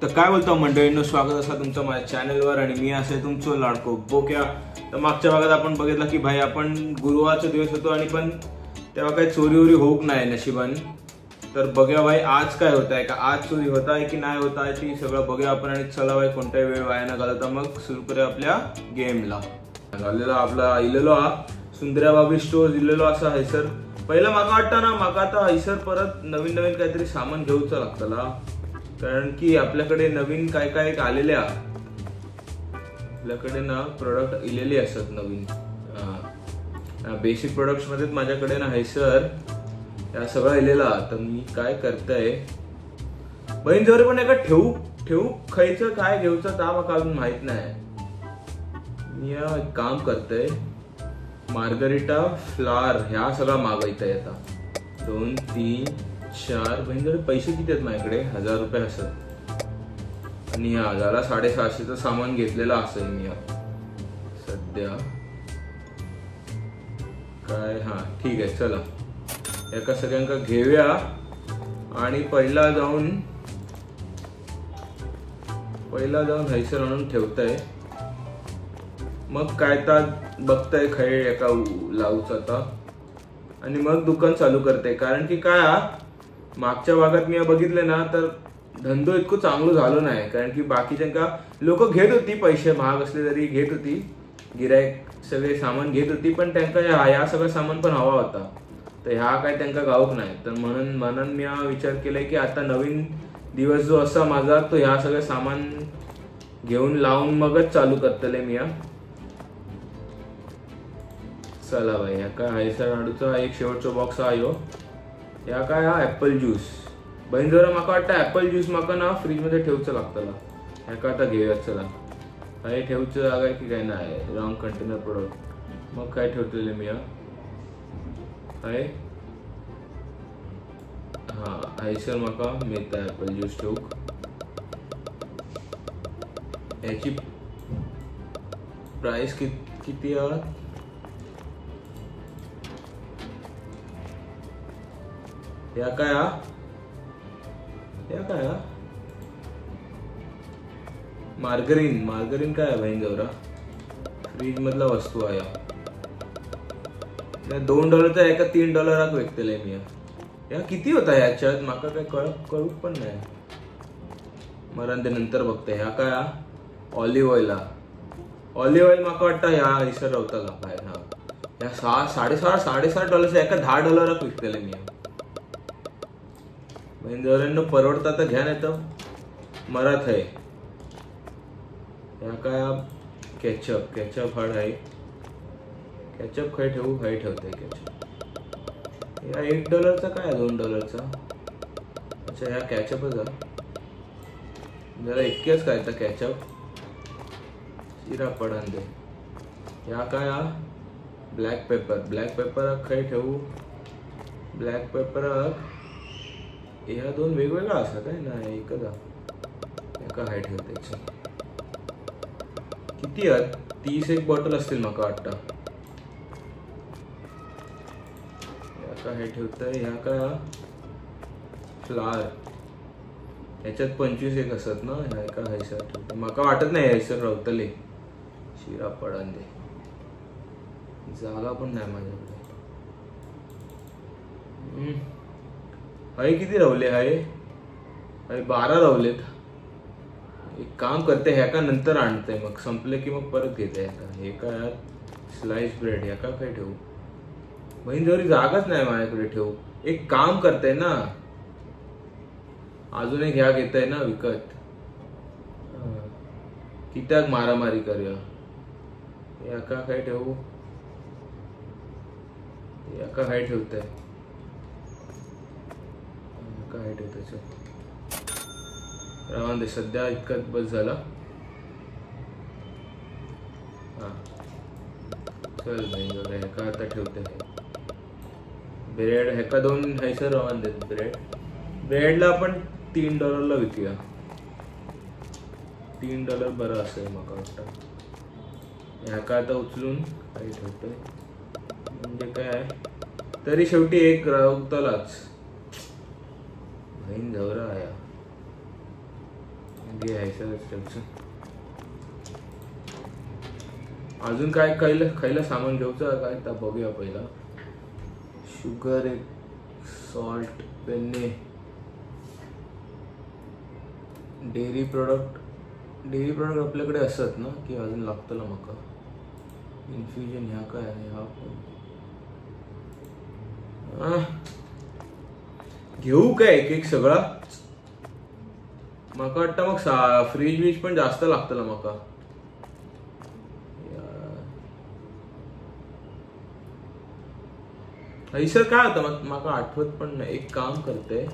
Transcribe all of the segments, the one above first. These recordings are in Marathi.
तर काय बोलतो मंडळींनो, स्वागत असा तुमचं माझ्या चॅनलवर आणि मी असे तुमचं लाडको बोक्या। तर मागच्या भागात आपण बघितलं की भाई आपण गुरुवारचा दिवस होतो आणि पण तेव्हा काही चोरी वोरी होऊक नाही नशिबान। तर बघूया भाई आज काय होत आहे, का आज चोरी होत आहे की नाही होत आहे ती सगळं बघूया आपण। आणि चला भाई कोणताही वेळ वाया न घालवता मग सुरू करूया आपल्या गेमला। झालेला आपला इलेलो हा सुंदर्या बाबी स्टोर इलेलो असा आहे सर। पहिला माका वाटतं ना, माका आता हैसर परत नवीन नवीन काहीतरी सामान घेऊचं लागतला, कारण की आपल्याकडे नवीन काय काय आलेल्या आपल्याकडे ना प्रोडक्ट इलेली असतात नवीन। बेसिक प्रोडक्ट्स मध्ये माझ्याकडे ना हैसर या सगळं इलेला। तर मी काय करताय बहीण जवळ पण एका ठेवू खायचं काय घेऊचं ता माका अजून माहित नाही। मी एक काम करतोय, मार्गरिटा फ्लावर ह्या सगळा मागवायचा आता 2 3 4 बहिणीकडे पैसे किती आहेत माझ्याकडे 1000 रुपये असत आणि हा झाला 650चं सामान घेतलेलं असं मी सध्या काय। हा ठीक आहे, चला एका सगळ्यांका घेऊया आणि पहिला जाऊन हैसर आणून ठेवताय, मग काय तर बघताय खै एका लावूच आता आणि मग दुकान चालू करते। कारण की काय मागच्या भागात मी बघितले ना तर धंदो इतकं चांगलं झालं नाही, कारण की बाकीच्यांका लोक घेत होती, पैसे महाग असले तरी घेत होती, गिरायक सगळे सामान घेत होती, पण त्यांना ह्या सगळं सामान पण हवा होता, तर ह्या काय त्यांना गावक नाही। तर म्हणून मी विचार केलाय की आता नवीन दिवस जो असा माझा तो ह्या सगळं सामान घेऊन लावून मगच चालू करतले मी। चला भाई ह्या काय हैसर लाडूचा एक शेवटचा बॉक्स आहे या काय हा ऍपल ज्यूस। बहीण जरा माका वाटतं ऍपल ज्यूस माका ना फ्रीज मध्ये ठेवचं लागतं ह्या का आता घेऊया। चला काही ठेवचं जागा आहे की काय नाही, रॉंग कंटेनर प्रोडक्ट मग काय ठेवतले मी आहे हा हैसर माका मिळतं ऍपल ज्यूस ठेवूक। याची प्राइस किती या काय मार्गरीन काय आहे बहीण जवरा फ्रीज मधला वस्तू आहे $2 एका $3 विकतले मी। या किती होता याच्यात माका काय कळूक पण नाही, मरण ते नंतर बघते। ह्या काय ऑलिव्ह ऑइल माका वाटतं ह्या हैसर रावताला बाहेर हा या $6.5 एका $10 विकतले मी। बहीण जवळ परवडता तर घ्या नाही तर मरात आहे। या काय केचप हाड आहे, केचप खाय ठेवू खाय ठेवते केचप या $1 काय $2। अच्छा ह्या केचपच जरा इतकेच काय तर केचप चिरा पडन दे। या काय ब्लॅक पेपर खाय ठेवू, ब्लॅक पेपर ह्या 2 वेगवेगळा असं काय नाही एकच एका हाय ठेवते। किती 31 बॉटल असतील माका वाटतं एका हाय ठेवतंय। ह्या काय फ्लावर ह्याच्यात 25 असत ना, ह्या एका हैसर ठेवतं माका वाटत नाही हैसर रावतले शिरा पडन दे, जागा पण नाही माझ्याकडे। हाय किती रावले हाय 12 रावलेत। एक काम करते ह्या का नंतर आणते, मग संपले की मग परत घेते। हे काय स्लाइस ब्रेड ह्या का काय ठेवू बहीण जवळ जागाच नाही माझ्याकडे ठेवू। एक काम करते ना, अजून एक ह्या घेताय ना विकत, कित्याक मारामारी करूया। या का काय ठेवू, या का काय ठेवताय काय ठेवताय राहून दे सध्या इतकंच बस झाला। हा चल नाही ह्याका आता ठेवते ब्रेड ह्याका 2 हैसर राहून देत। ब्रेडला आपण $3 विकूया, $3 बरं असेल माका वाटतं। ह्याका आता उचलून काही ठेवतोय म्हणजे काय तरी शेवटी एक राहतलाच बहीण झवरा आया घे हायसरच ठेवचं. अजून काय खायला सामान घेऊचं काय तर बघूया पहिला. शुगर एक, सॉल्ट, पेन्ने, डेअरी प्रोडक्ट आपल्याकडे असत ना की अजून लागतं ना म्हाका. इन्फ्युजन ह्या काय आहे हा पण घेऊ काय एक एक सगळा. म्हाका वाटतं मग फ्रीज पण जास्त लागतं ना म्हाका. सर काय होतं माका आठवत पण नाही. एक काम करते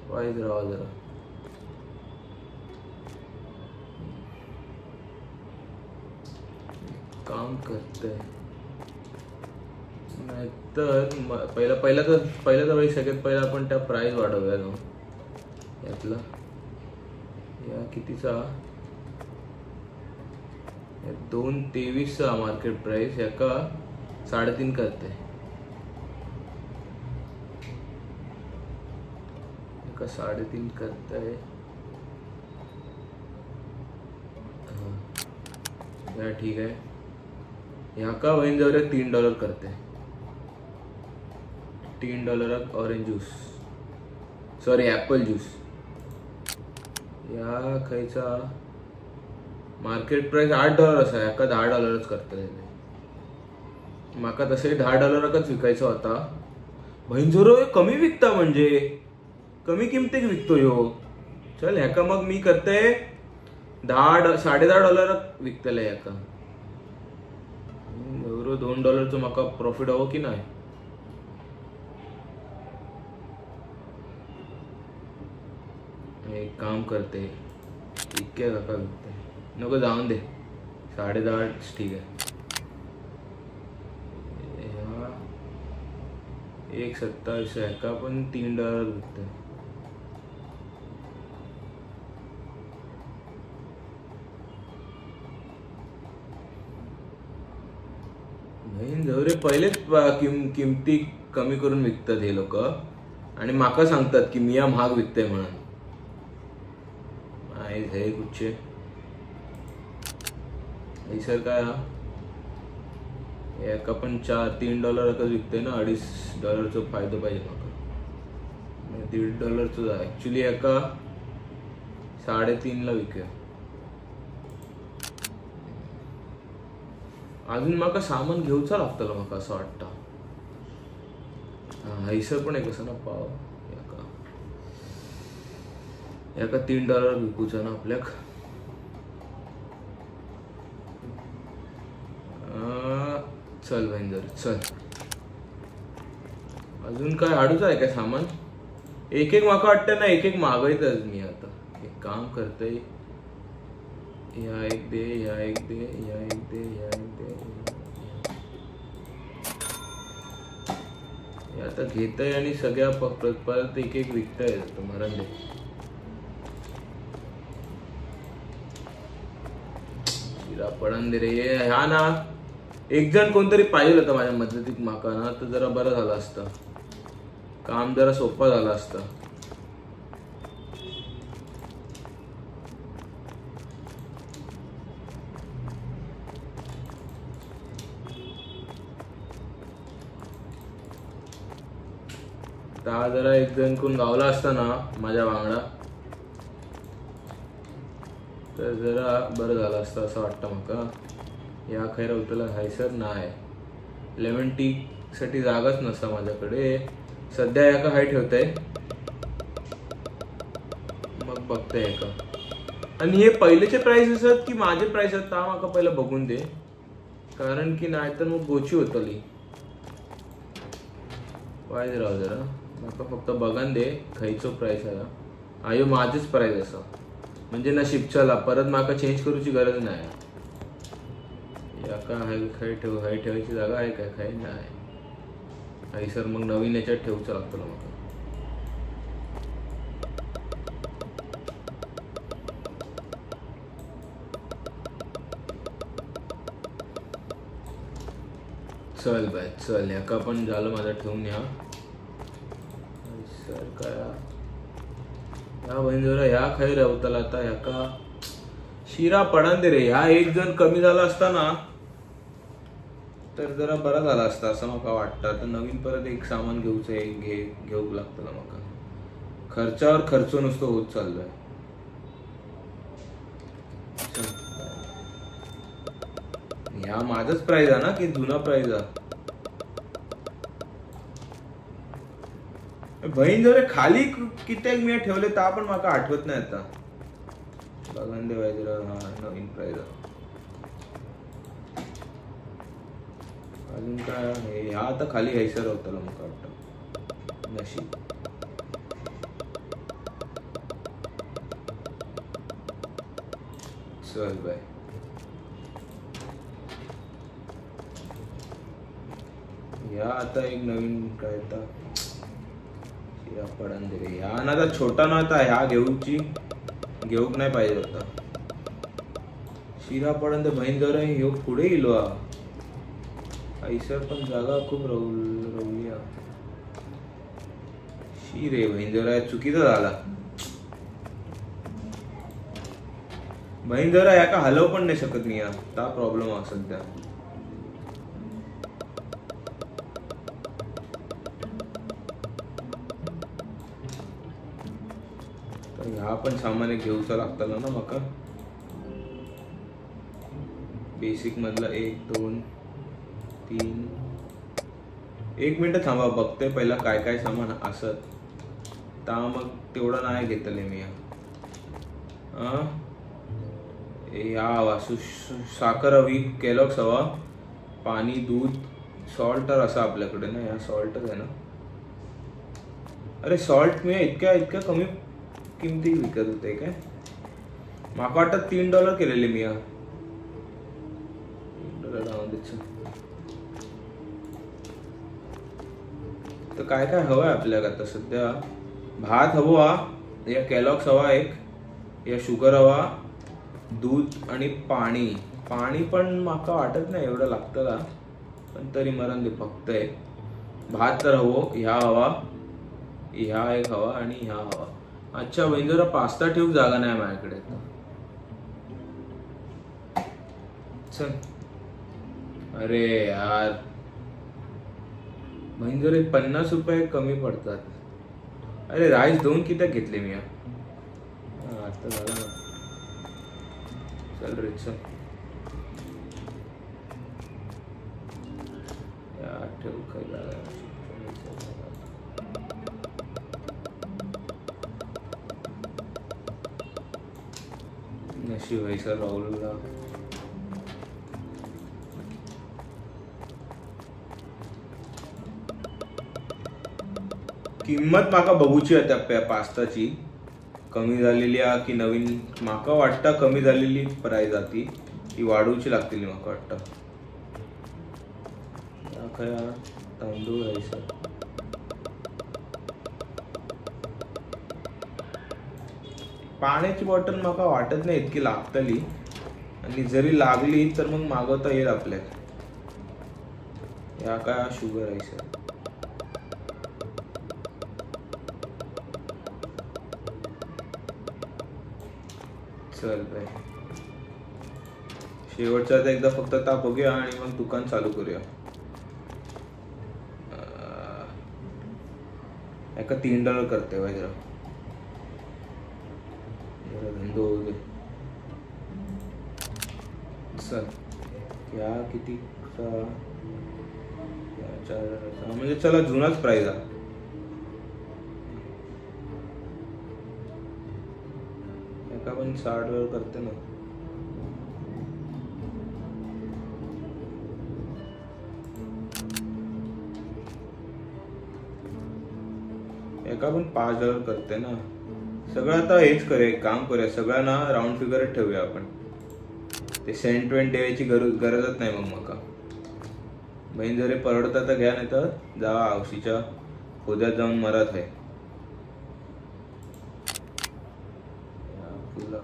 वाईज राहा जरा. काम करते नाहीतर पहिला तर वेळी सगळ्यात पहिला आपण त्या प्राइस वाढवूया ना यातला. या कितीचा 223चा मार्केट प्राइस याका 3.5 करते. 3.5 करताय. या ठीक आहे. ह्या का वहीन जाऊया $3 करते. $3 orange juice, sorry Apple juice. या खायचा मार्केट प्राइस $8 असा. याका $10 करता. माका तसे $10 विकायचा होता. भैंजोरो कमी विकता म्हणजे कमी किमतीक विकतो ह्यो. चल ह्याका मग मी करते $10-10.5 विकतले. याका $2 माका प्रॉफिट हवं की नाही. एक काम करते इतक्या काका विकते नको जाऊन दे. 10.5 ठीक आहे. 1.27 याका पण $3 विकते. जवरे पहिलेच किमती कमी करून विकतात हे लोक आणि माका सांगतात की मी या महाग विकते म्हणून. हे कुठचे सर काय एका पण $3 विकते ना. $2.5 फायदा पाहिजे माका. $1.5 ऍक्च्युली एका 3.5 विकूया. अजून माका सामान घेऊचा लागतं माका असं वाटतं. हैसर पण एक असं ना पाव याका $3 विकूचा ना आपल्याक. चल भाईंदर चल. अजून काय हाडूच आहे काय सामान. एक माका वाटतं ना एक मागायतच मी. आता एक काम करते. या एक दे, या एक दे, या एक दे, या एक दे. आता घेतय आणि सगळ्या परत एक विकताय मरण दे. पडन दे रे. ह्या ना एक जण कोणतरी पाहिजे होतं माझ्या मदतीत माका ना तर जरा बरं झालं असतं. काम जरा सोपं झालं असतं. त्या जरा एक जण कोण गावला असता ना माझ्या वांगडा तर जरा बरं झालं असतं असं वाटतं माका. या खैर उतला हायसर नाही. लेमन टी साठी जागाच नसता माझ्याकडे सध्या. याका हाय ठेवतंय मग बघते याका. आणि हे पहिलेचे प्राइस असत की माझे प्राइस आहेत ता माका पहिला बघून दे. कारण की नाही तर मग गोची होतली. वाईज राव जरा माका फक्त बघान दे खयचो प्राइस आहे. आयो माझेच प्राइस असा म्हणजे नशीब. चला परत माका चेंज करूची गरज नाही. याका हाय ठेवायची जागा आहे काय खाय नाही. हाय सर मग नवीन याच्यात ठेवूचं लागतं माका. चल बाय चल. याका पण झालं माझं ठेवून. या सर काय ह्या बहीण जरा ह्या खाई रावताला आता ह्याका शिरा पडान दे रे. ह्या एक जण कमी झाला असता ना तर जरा बरा झाला असता असं मला वाटतं. आता नवीन परत एक सामान घेऊक लागतं मला. खर्चावर खर्च नुसतं होत चाललोय. ह्या माझाच प्राइस आहे ना की जुना प्राइस आहे. बहीण जरा खाली कित्येक मी ठेवले ता पण मला आठवत नाही आता. बघून दे जरा. हा नवीन प्राइस आहे. अजून काय ह्या आता खाली घ्यायचं होतं मला वाटतं. नशीब चल बाय. या आता एक नवीन काय आता शिरा पडन दे रे. ह्या ना आता छोटा नव्हता ह्या घेऊक नाही पाहिजे होता. शिरा पडन दे बहीण जरा ह्यो पुढे इलो ऐसर पण जागा खूप रवली. शी रे बहीण जरा चुकीचा झाला. बहीण जरा याका हलव पण नाही शकत मी. ता प्रॉब्लेम आहे सध्या. तर ह्या पण सामान घेऊचा लागताना ना मका. बेसिक मधला 1 2 3. 1 मिनिट थांबा बघते पहिला काय काय सामान असत ता मग तेवढा नाही घेतले मी. या हवा साखर हवी, केलॉग्स हवा, पाणी, दूध, सॉल्ट तर असं आपल्याकडे ना. या सॉल्टच आहे ना. अरे सॉल्ट मी इतक्या कमी किमती विकत होते काय. माका वाटत $3 केलेले मी. तर काय काय हवंय आपल्याला आता सध्या. भात हवा, या केलॉग्स हवा एक, या शुगर हवा, दूध आणि पाणी. पाणी पण माका वाटत नाही एवढं लागतं पण तरी मरण दे फक्त एक. भात तर हवो, ह्या हवा, ह्या एक हवा आणि ह्या हवा. अच्छा बहीण जरा पास्ता ठेवूक जागा नाही माझ्याकडे. चल अरे यार बहीण जरा ₹50 कमी पडतात. अरे राईस 2 किती घेतले मी. आता झाला ना. चल रे चल. या ठेवू खायला नशीब व्हायचा राहुलला. किंमत माका बघूची आहे त्या पास्ताची. कमी झालेली की नवीन. माका वाटतं कमी झालेली प्राइस जाती ती वाढवूची लागतील माका वाटतं. खया तांदूळ घ्यायचं. पाण्याची बॉटल माका वाटत नाही इतकी लागतली आणि जरी लागली तर मग मागवता येईल आपल्याला. या काय शुगर आहे सर. चल बाय. शेवटचा एकदा फक्त ताप बघूया आणि मग दुकान चालू करूया. एका $3 करते भाई जरा धंदो होऊ दे. चल या किती म्हणजे चला जुनाच प्राइस आहे. एका पण $60 करते ना. एका पण $5 करते ना. सगळं आता हेच करूया. एक काम करूया सगळ्यांना राऊंड फिगरच ठेवूया आपण. ते सेंट द्यायची गरजच नाही मग मका. बहीण जरी परवडता तर घ्या नाही तर जावा औशीच्या खोद्यात जाऊन मरत आहे. फुला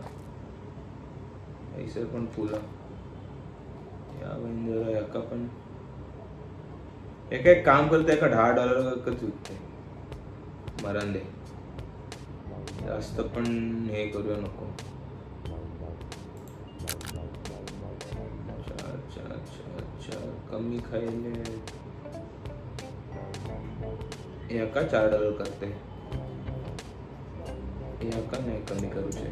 ऐसे पण फुला. या बहीण जरा एका पण एक काम करते. एका $10 विकते मरण दे. जास्त पण हे करूया नको. 4 कमी खायले याका $4 करते. याका नाही कमी करूचे.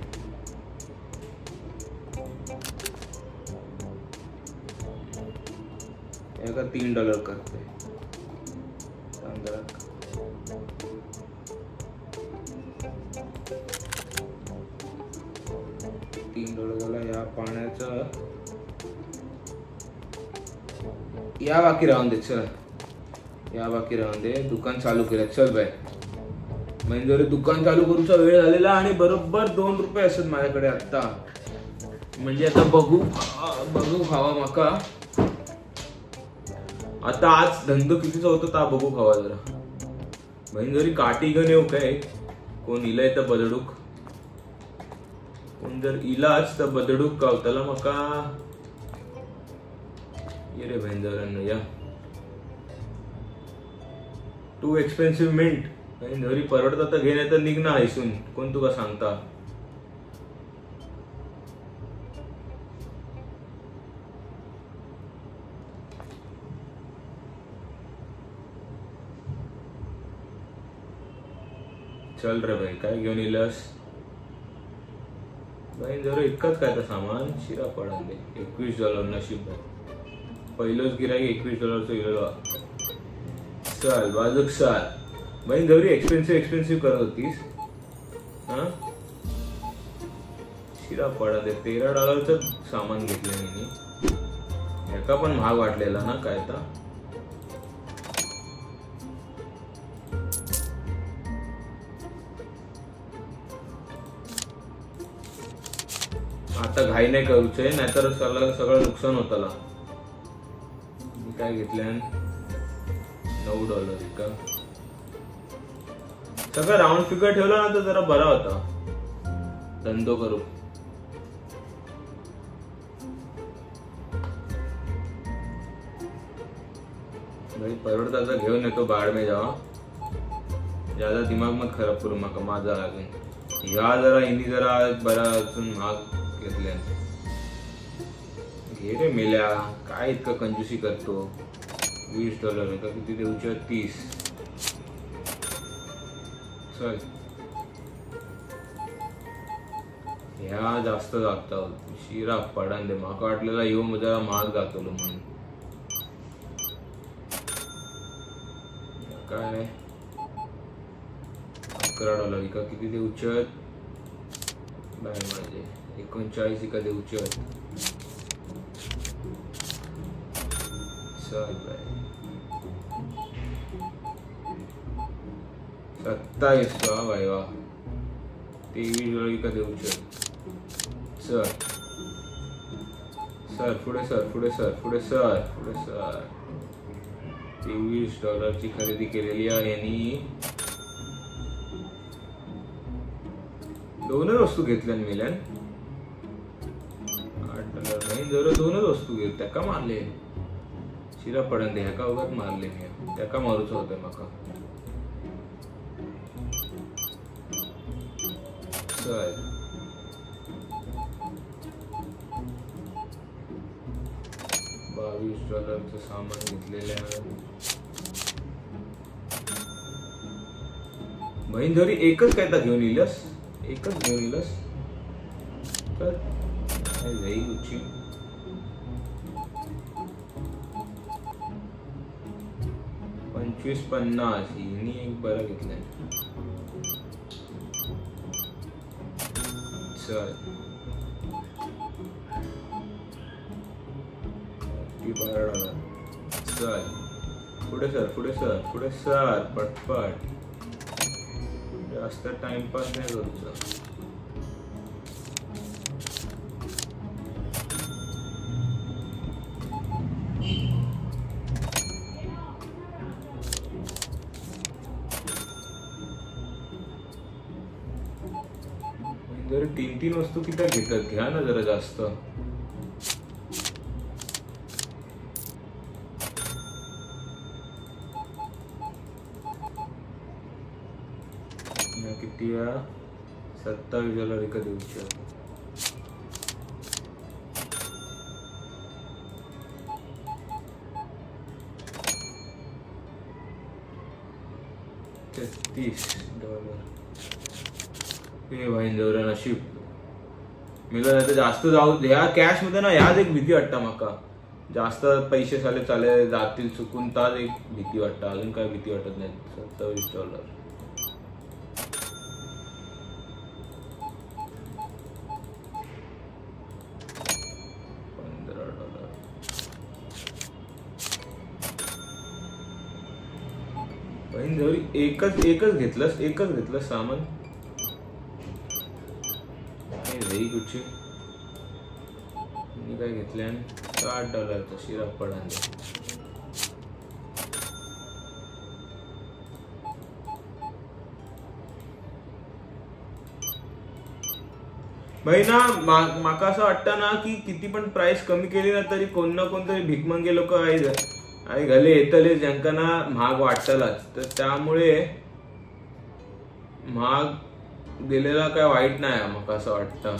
याका $3 करते. $3 झाला. या पाण्याचा या बाकी राहून दे. चल या बाकी राहून दे. दुकान चालू केलं. चल बाय. म्हणजे दुकान चालू करूचा वेळ झालेला आणि बरोबर $2 असत माझ्याकडे आता. म्हणजे आता बघू खावा माका. आता आज धंदो कितीचा होतो ता बघू खावा जरा. बहीण जरी काठी घेऊन येऊ काय. कोण इलाय तर बदडूक. कोण जर इलाच तर बदडूक गावताला माका. ये रे बहीण जरा या. Too expensive mint. घरी परवडता तर घेणे तर निघ ना ऐसून. कोण तुका सांगता. चल रे भाई काय घेऊन येलस. भाई जरा इतकंच काय तर सामान. शिरा पडा दे. $21 नशीब आहे. पहिलंच गिराईक $21 इलेलो. चल बाजूक चाल. भाई जरी एक्सपेन्सिव्ह करत होतीस. हा शिरा पडा दे. $13 सामान घेतलं मी. एका पण महाग वाटलेला ना काय तर. आता घाई नाही करूचे नाहीतर सगळं नुकसान होताला. मी काय घेतलं $9 का. सगळं राऊंड फिगर ठेवला ना तर जरा बरा होता धंदो करू. भाई परवडता तर घेऊन येतो. बाड में जावा. ज्यादा दिमाग मत खराब करू माका. माझा अजून ह्या जरा हिनी जरा बरा अजून महाग घेतले. घे रे मेल्या. काय इतकं कंजूसी करतो. $20 का किती देऊच्या. 30. चल ह्या जास्त जाता. शिरा पडान दे. माका वाटलेला येऊ जरा महाग जातलो म्हणून. काय $11 का किती देऊच्या. बाय माझे 39 का देऊच्या. चल बाय 27 भाई वा. $23 का देऊच्या. सर पुढे सर. $23 ची खरेदी केलेली आहे यांनी. 2 वस्तू घेतल्या मिल्यान. $8 नाही जरा 2 वस्तू घेत. त्याका मारले. शिरा पडन दे. ह्याका वगैरे मारले मी. त्याका मारूच होतं माका. चल $22 सामान घेतलेले आहे. बहीण जरी एकच काय तर घेऊन येलस. तर जाईल उची. $25.50 हिनी एक बरं घेतलाय. चल $12. चल पुढे सर पटपट. जास्त टाइमपास नाही करूचा. जर 3 वस्तू किती घेतात. घ्या ना जरा जास्त. किती $27 एका दिवशी. $33 हे भाई जवळ नशीब मिळलं नाही तर जास्त जाऊ ह्या कॅश मध्ये ना. ह्याच एक भीती वाटतं माका, जास्त पैसे चाले जातील चुकून, ताच एक भीती वाटतं. अजून काय भीती वाटत नाही. $27 बहीण जवळ एकच घेतलंस सामान. व्हेरी गुडची. मी काय घेतल्या $60 शिरा पडांगे. भाई ना माका असं वाटतं ना की किती पण प्राइस कमी केली ना तरी कोण ना कोणतरी भिकमंगे लोक आई घाले येतले ज्यांका ना महाग वाटतलाच. तर त्यामुळे महाग दिलेला काय वाईट नाही माका असं वाटतं.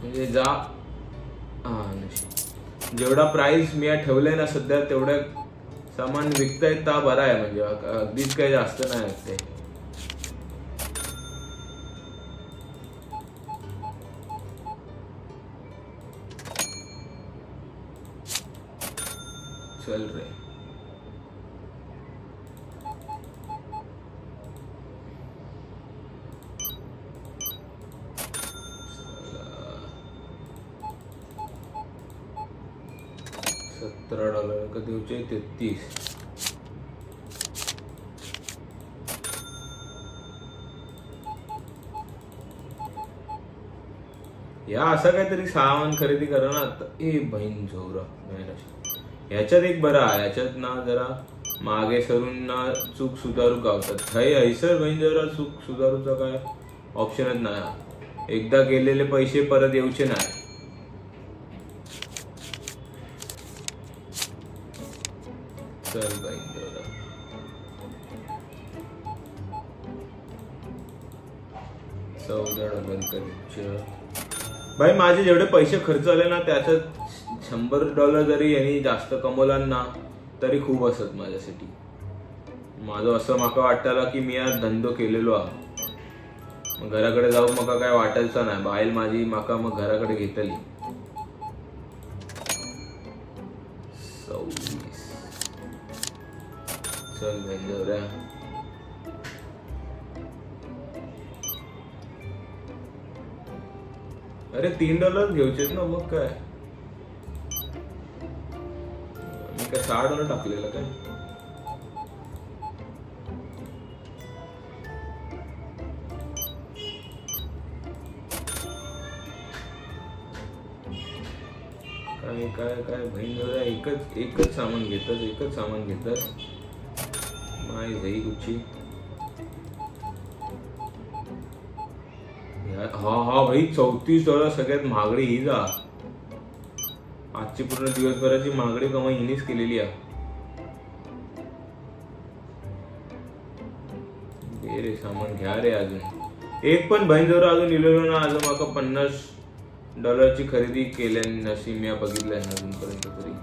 म्हणजे जेवढा प्राइस मी ठेवलंय ना सध्या तेवढ्या सामान विकतायत ता बरा आहे. म्हणजे अगदीच काही जास्त नाही ते. चल रे. $17 का दिवचे 33. या असं काहीतरी सामान खरेदी करा ना. ए बहीण झोरा ह्याच्यात एक बरा, ह्याच्यात ना जरा मागे सरून ना चूक सुधारू गावतात. हैसर बहीण जरा चूक सुधारूचा काय ऑप्शनच नाही. एकदा गेलेले पैसे परत येऊचे नाही. चल बहीण जरा $14 भाई. माझे जेवढे पैसे खर्च झाले ना त्याच्यात $100 जरी यांनी जास्त कमवला ना तरी खूप असत माझ्यासाठी. माझं असं माका वाटताला की मी आज धंदो केलेलो आहे. मग घराकडे जाऊ मका काय वाटायचं नाही. बाईल माझी माका मग घराकडे घेतली. 26. चल भेंजवऱ्या. अरे $3 घेऊचेत ना मग काय. मी काय $6 टाकलेलं काय. काय काय काय बहीण जरा एकच सामान घेतस माय जाई कुठची. हा भाई $34 सगळ्यात महागडी ही जा. आजची पूर्ण दिवसभराची महागडी कमाई हिनीच केलेली आहे. रे सामान घ्या रे. अजून एक पण बहीणजवळ अजून लिहिलेलो ना. अजून माका $50 ची खरेदी केल्या नशी मी बघितल्या अजूनपर्यंत तरी.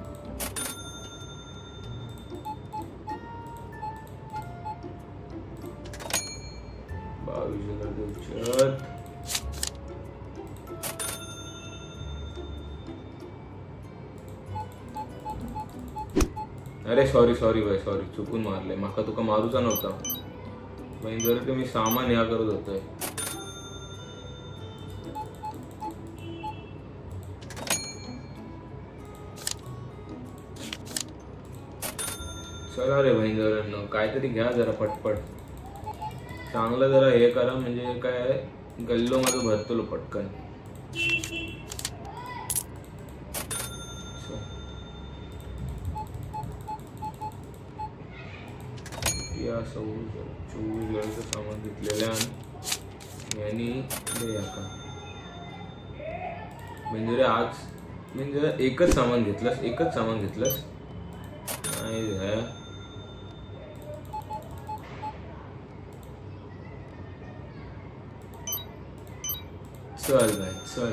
$22 अरे सॉरी भाई सॉरी. चुकून मारले. माका तुका मारूचा नव्हता. बहीण जर तुम्ही सामान ह्या करत होतोय. चला रे बहीण जवळ काहीतरी घ्या जरा पटपट. चांगलं जरा हे करा म्हणजे काय गल्लो माझं भरतो पटकन. या 24 सामान घेतलेल्या यांनी का म्हणजे आज म्हणजे एकच सामान घेतलंस नाही चल भाई चल.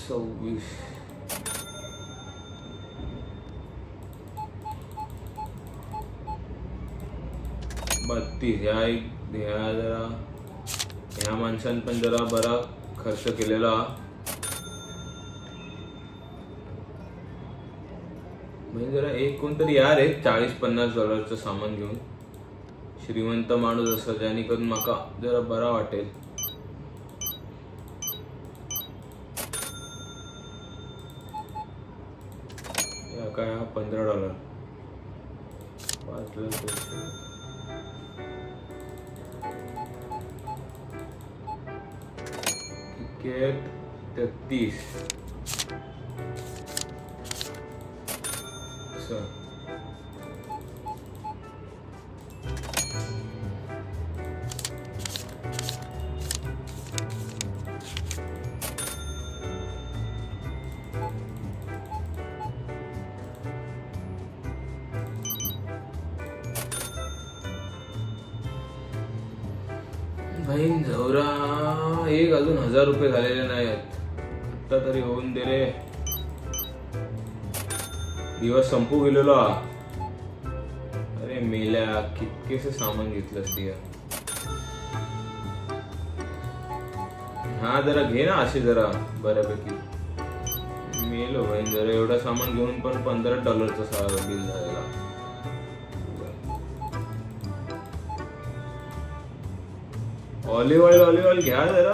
$26. ह्या जरा ह्या माणसानं पण जरा बरा खर्च केलेला. म्हणजे जरा एक कोणतरी यार आहे $40-50 सामान घेऊन, श्रीमंत माणूस असं, ज्याने करून माका जरा बरा वाटेल. या काय $15 5 लाख. क्रिकेट 33. भाई झवरा एक अजून $1000 झालेले नाहीत. आता तरी होऊन दे रे. दिवस संपू गेलेलो. अरे मेल्या कितकेसे सामान घेतलंस ती. हा जरा घे ना असे जरा बऱ्यापैकी. मेलो भाई जरा एवढा सामान घेऊन पण $15 बिल झालेला. ऑलिव्ह ऑइल घ्या जरा.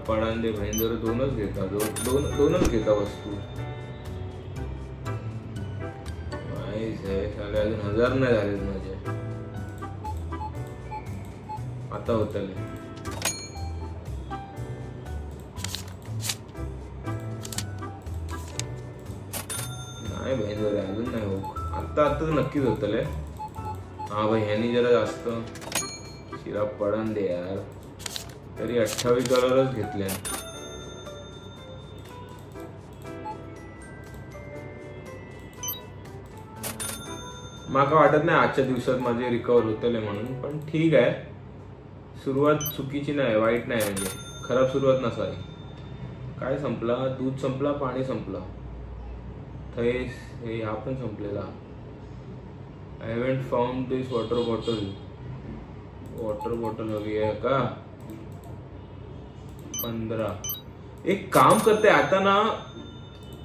पडांदे भाई जरा दोनच घेता वस्तू. अजून 1000 नाही झालेत माझे. आता होत नाही भाई जरा अजून नाही हो. आता तर नक्कीच होतले. हा भाई ह्यानी जरा जास्त शिरा पडन दे यार. तरी $28 घेतले. माका वाटत नाही आजच्या दिवसात माझे रिकवर होतले म्हणून, पण ठीक आहे. सुरुवात चुकीची नाही, वाईट नाही, म्हणजे खराब सुरुवात नसावी. काय संपला, दूध संपला, पाणी संपला, थैस हे हा पण संपलेला. I haven't found this water bottle हवी आहे का. 15. एक काम करते आता ना,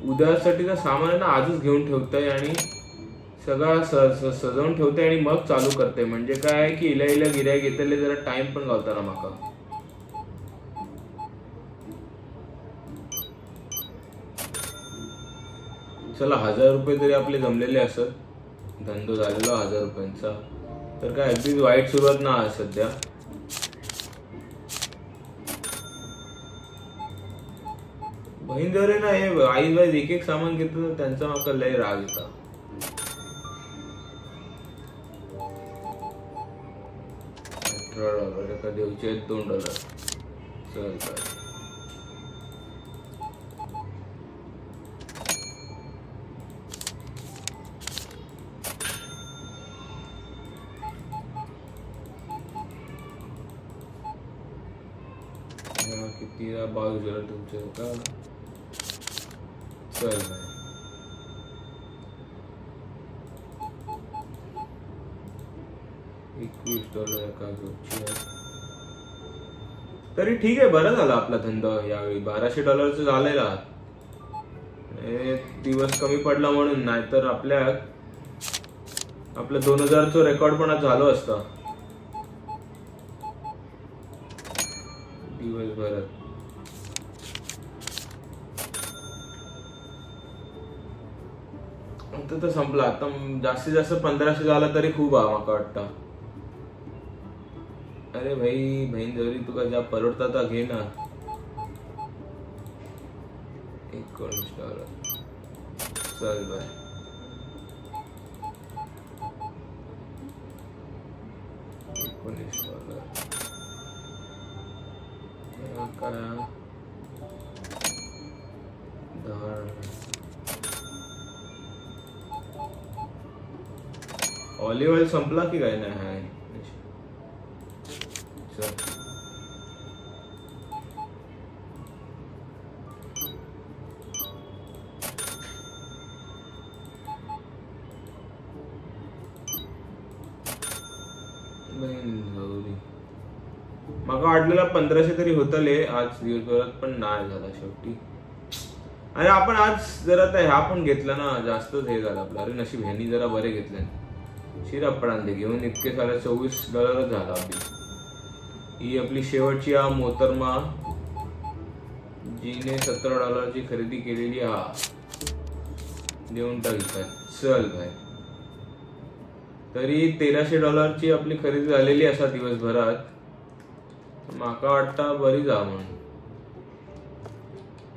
उद्यासाठीचा सामान आहे ना आजच घेऊन ठेवतंय आणि सगळं सजवून ठेवते आणि मग चालू करते. म्हणजे काय की इला गिऱ्हाईक घेतले जरा टाइम पण गावताना माका. चला $1000 तरी आपले जमलेले असत. धंदो झालेला $1000 तर काय अगदीच वाईट सुरुवात ना सध्या. बहीण जरे ना हे आई वाईज एक सामान घेतो त्यांचा माका लय राग येता. $18 एका देवचे $2. चल काय किती $22 तुमचे का. चल भाई $21 एका ग्रुपची. तरी ठीक आहे, बरं झालं आपला धंदा यावेळी. $1200 झालेला. दिवस कमी पडला म्हणून, नाहीतर आपलं 2000 रेकॉर्ड पण झालो असता दिवसभरात. तर संपला. आता जास्तीत जास्त 1500 झाला तरी खूप आहे माका वाटतं. अरे भाई बहीण जरी तुका ज्या परवडता घे ना. $19. चल बाय. $19 काय 10 ऑलिव्ह ऑइल संपला की काय? नाही आहे. माका वाटलेला 1500 तरी होतले आज दिवसभरात, पण नाही झाला शेवटी. आणि आपण आज जरा ह्या पण घेतला ना, जास्तच हे झालं आपलं. अरे नशीब ह्यानी जरा बरे घेतले. शिरापडांदे घेऊन इतके सारे $24 झाला आपली. ही आपली शेवटची हा मोहतरमा जिने $17 खरेदी केलेली. हा देऊन टाक. चल भाई, तरी $1300 आपली खरेदी झालेली असा दिवसभरात. माका वाटता बरी जा म्हणून.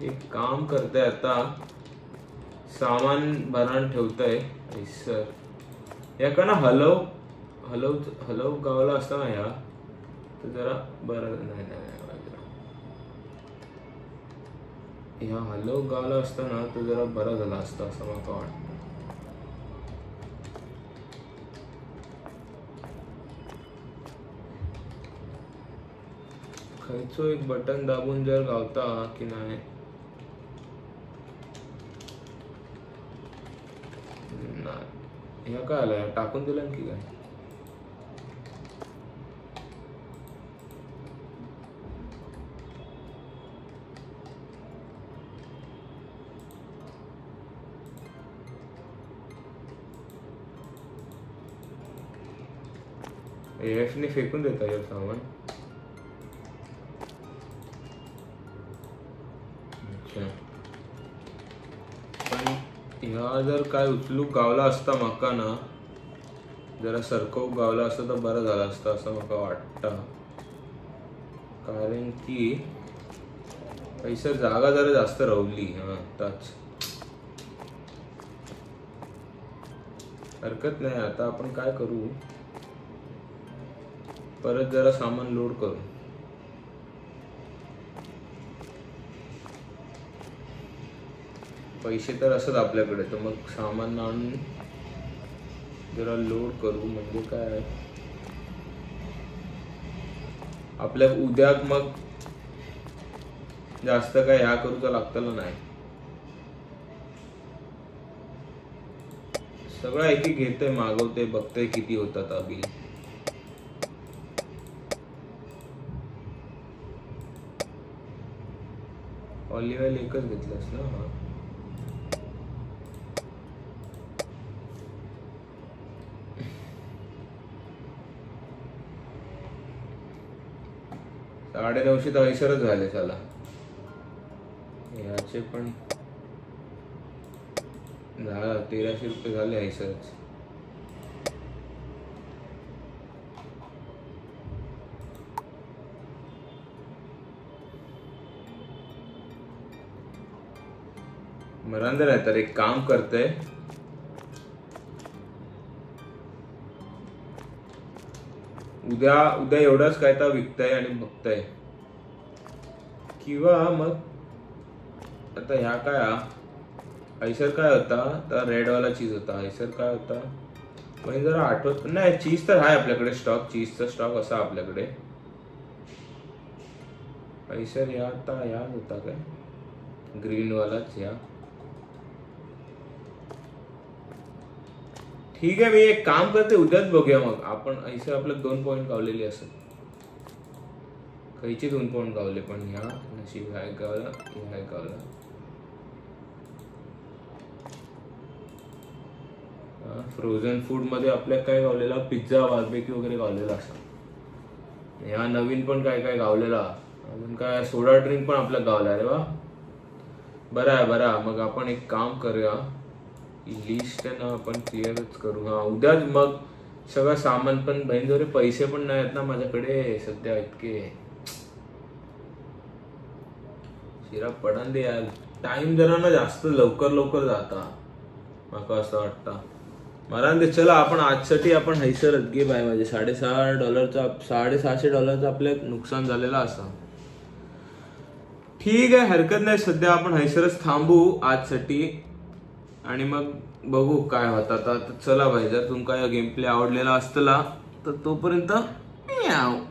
एक काम करताय आता, सामान भरान ठेवताय. सर याका ना हलव गावाला असता ना या, तर जरा बरं. नाही ह्या हलव गावाला असता ना तर जरा बरा झाला असता असं माका वाटतं. खायचो एक बटन दाबून जर गावता की नाही. ह्या काय आलाय, टाकून दिलं की काय? AF ने फेकून देता येईल सामान. पण ह्या जर काय उचलूक गावला असता माका ना, जरा सरकवूक गावला असता तर बरं झालं असतं असं माका वाटतं. कारण की पैसा जागा जरा जास्त रवली. हा ताच हरकत नाही. आता आपण काय करू, परत जरा सामान लोड करू. पैसे तर असत आपल्याकडे, तर मग सामान आणून जरा लोड करू. म्हणजे काय आपल्या उद्या मग जास्त काय ह्या करूचा लागतला नाही. सगळं एक एक घेतोय, मागवते, बघतोय किती होतात बिल. ऑलिव्ह ऑइल एकच घेतलंस ना? हा $950 तर ऐसरच झाले. चला याचे पण झाला $1300 झाले ऐसरच. मरांदर आहे तर एक काम करते, उद्या एवढंच काय तर विकताय आणि बघताय. किंवा मग आता ह्या काय ऐसर काय होता, तर रेडवाला चीज होता. ऐसर काय होता म्हणजे जरा आठवत नाही. चीज तर आहे आपल्याकडे स्टॉक, चीजचा स्टॉक असा आपल्याकडे. ऐसर या आता या होता काय ग्रीन वालाच या. ठीक आहे, मी एक काम करते, उद्याच बघूया मग आपण. ऐसर आपल्याला 2 पॉइंट गावलेली असत. खयचे 2 पॉइंट गावले, पण ह्या नशीब ह्या गावला, ह्या गावला. फ्रोझन फूड मध्ये आपल्या काय गावलेला, पिझ्झा, बार्बेक्यू वगैरे गावलेला असा. ह्या नवीन पण काय काय गावलेला. अजून काय सोडा ड्रिंक पण आपल्या गावला. अरे वा, बरं आहे बरं. मग आपण एक काम करूया, लिस्ट आहे ना आपण क्लिअरच करू. हा उद्याच मग सगळं सामान पण बहिणीजवळ पैसे पण नाही आहेत ना माझ्याकडे सध्या इतके. शिरा पडन दे यार. टाइम जरा ना जास्त लवकर जाता माका असं वाटतं. मला दे. चला आपण आजसाठी आपण हैसरच घे बाय. माझे $650 आपल्या नुकसान झालेला असा. ठीक आहे, हरकत नाही. सध्या आपण हैसरच थांबू आजसाठी. आणि मग बघू काय होता. तर चला भाई, जर तुमका गेम प्ले आवडलेला असतला तर तोपर्यंत म्याव.